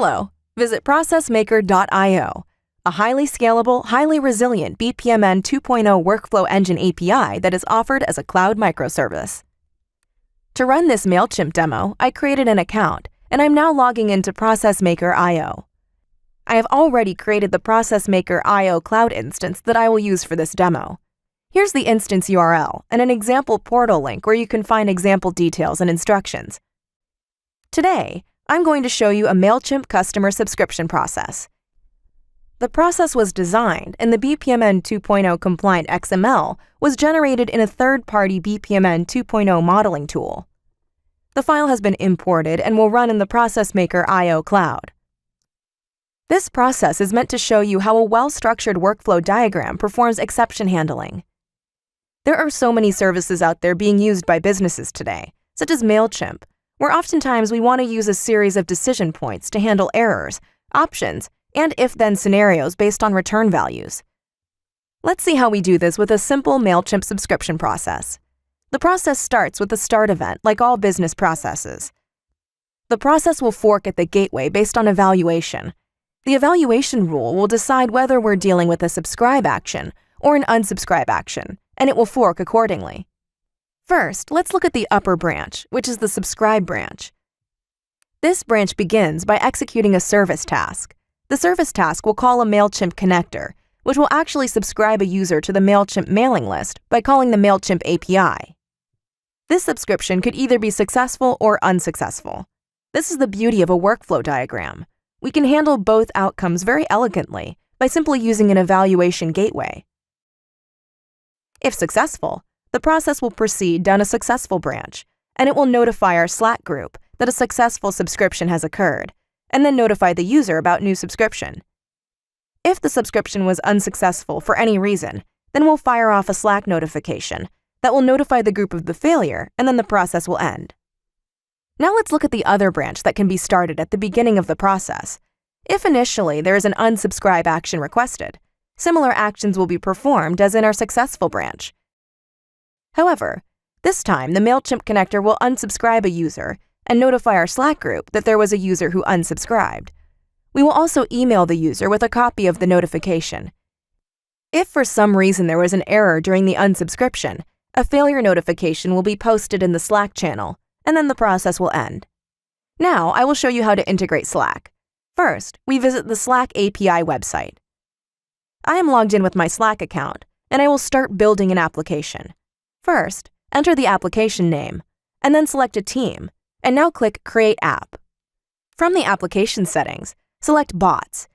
Hello, visit ProcessMaker.io, a highly scalable, highly resilient BPMN 2.0 workflow engine API that is offered as a cloud microservice. To run this MailChimp demo, I created an account, and I'm now logging into ProcessMaker.io. I have already created the ProcessMaker.io cloud instance that I will use for this demo. Here's the instance URL and an example portal link where you can find example details and instructions. Today, I'm going to show you a MailChimp customer subscription process. The process was designed, and the BPMN 2.0 compliant XML was generated in a third-party BPMN 2.0 modeling tool. The file has been imported and will run in the ProcessMaker.io cloud. This process is meant to show you how a well-structured workflow diagram performs exception handling. There are so many services out there being used by businesses today, such as MailChimp, where oftentimes we want to use a series of decision points to handle errors, options, and if-then scenarios based on return values. Let's see how we do this with a simple MailChimp subscription process. The process starts with a start event like all business processes. The process will fork at the gateway based on evaluation. The evaluation rule will decide whether we're dealing with a subscribe action or an unsubscribe action, and it will fork accordingly. First, let's look at the upper branch, which is the subscribe branch. This branch begins by executing a service task. The service task will call a MailChimp connector, which will actually subscribe a user to the MailChimp mailing list by calling the MailChimp API. This subscription could either be successful or unsuccessful. This is the beauty of a workflow diagram. We can handle both outcomes very elegantly by simply using an evaluation gateway. If successful, the process will proceed down a successful branch, and it will notify our Slack group that a successful subscription has occurred, and then notify the user about new subscription. If the subscription was unsuccessful for any reason, then we'll fire off a Slack notification that will notify the group of the failure, and then the process will end. Now let's look at the other branch that can be started at the beginning of the process. If initially there is an unsubscribe action requested, similar actions will be performed as in our successful branch. However, this time the MailChimp connector will unsubscribe a user and notify our Slack group that there was a user who unsubscribed. We will also email the user with a copy of the notification. If for some reason there was an error during the unsubscription, a failure notification will be posted in the Slack channel, and then the process will end. Now, I will show you how to integrate Slack. First, we visit the Slack API website. I am logged in with my Slack account, and I will start building an application. First, enter the application name, and then select a team, and now click Create App. From the application settings, select Bots,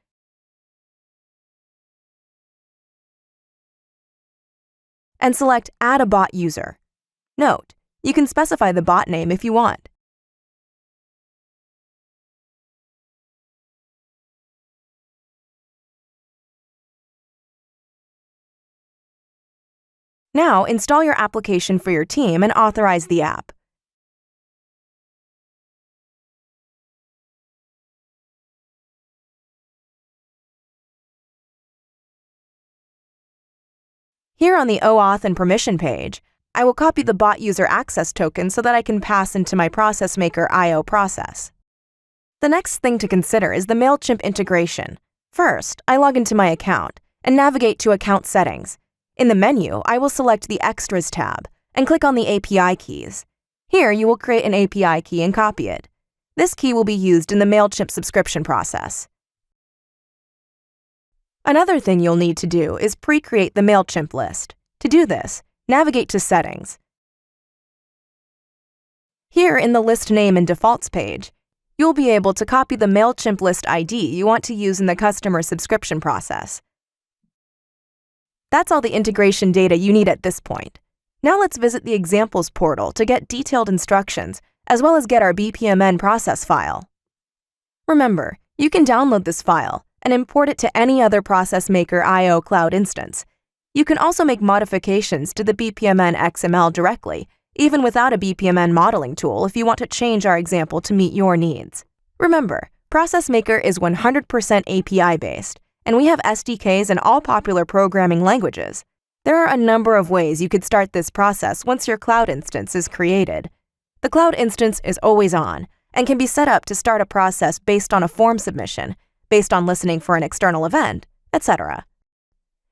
and select Add a Bot User. Note, you can specify the bot name if you want. Now, install your application for your team and authorize the app. Here on the OAuth and permission page, I will copy the bot user access token so that I can pass into my ProcessMaker.io process. The next thing to consider is the MailChimp integration. First, I log into my account and navigate to Account Settings. In the menu, I will select the Extras tab and click on the API keys. Here, you will create an API key and copy it. This key will be used in the MailChimp subscription process. Another thing you'll need to do is pre-create the MailChimp list. To do this, navigate to Settings. Here in the List Name and Defaults page, you'll be able to copy the MailChimp list ID you want to use in the customer subscription process. That's all the integration data you need at this point. Now let's visit the Examples portal to get detailed instructions, as well as get our BPMN process file. Remember, you can download this file and import it to any other ProcessMaker.io cloud instance. You can also make modifications to the BPMN XML directly, even without a BPMN modeling tool if you want to change our example to meet your needs. Remember, ProcessMaker is 100% API-based, and we have SDKs in all popular programming languages. There are a number of ways you could start this process once your cloud instance is created. The cloud instance is always on, and can be set up to start a process based on a form submission, based on listening for an external event, etc.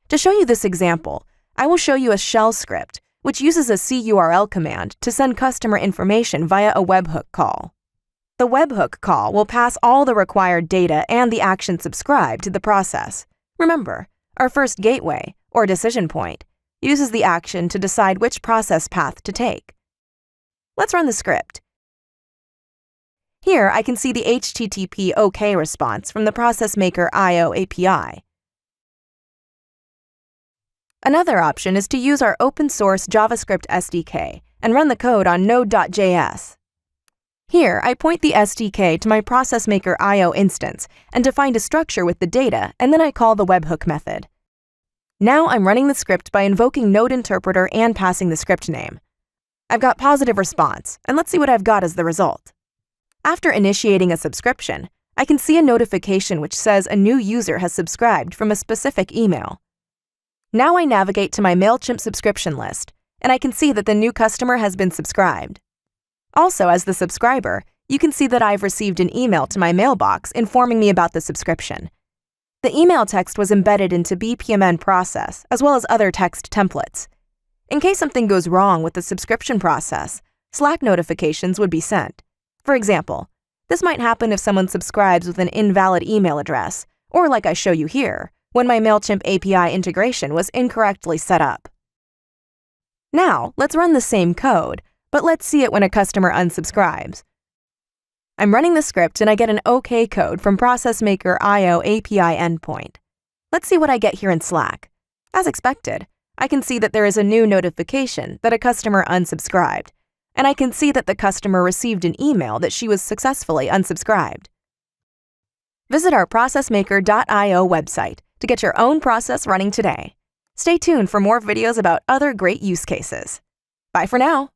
To show you this example, I will show you a shell script, which uses a curl command to send customer information via a webhook call. The webhook call will pass all the required data and the action subscribed to the process. Remember, our first gateway, or decision point, uses the action to decide which process path to take. Let's run the script. Here, I can see the HTTP OK response from the ProcessMaker IO API. Another option is to use our open-source JavaScript SDK and run the code on Node.js. Here, I point the SDK to my ProcessMaker IO instance and define a structure with the data, and then I call the webhook method. Now I'm running the script by invoking Node Interpreter and passing the script name. I've got positive response, and let's see what I've got as the result. After initiating a subscription, I can see a notification which says a new user has subscribed from a specific email. Now I navigate to my MailChimp subscription list, and I can see that the new customer has been subscribed. Also, as the subscriber, you can see that I've received an email to my mailbox informing me about the subscription. The email text was embedded into BPMN process, as well as other text templates. In case something goes wrong with the subscription process, Slack notifications would be sent. For example, this might happen if someone subscribes with an invalid email address, or like I show you here, when my MailChimp API integration was incorrectly set up. Now, let's run the same code, but let's see it when a customer unsubscribes. I'm running the script and I get an OK code from ProcessMaker IO API endpoint. Let's see what I get here in Slack. As expected, I can see that there is a new notification that a customer unsubscribed, and I can see that the customer received an email that she was successfully unsubscribed. Visit our ProcessMaker.io website to get your own process running today. Stay tuned for more videos about other great use cases. Bye for now.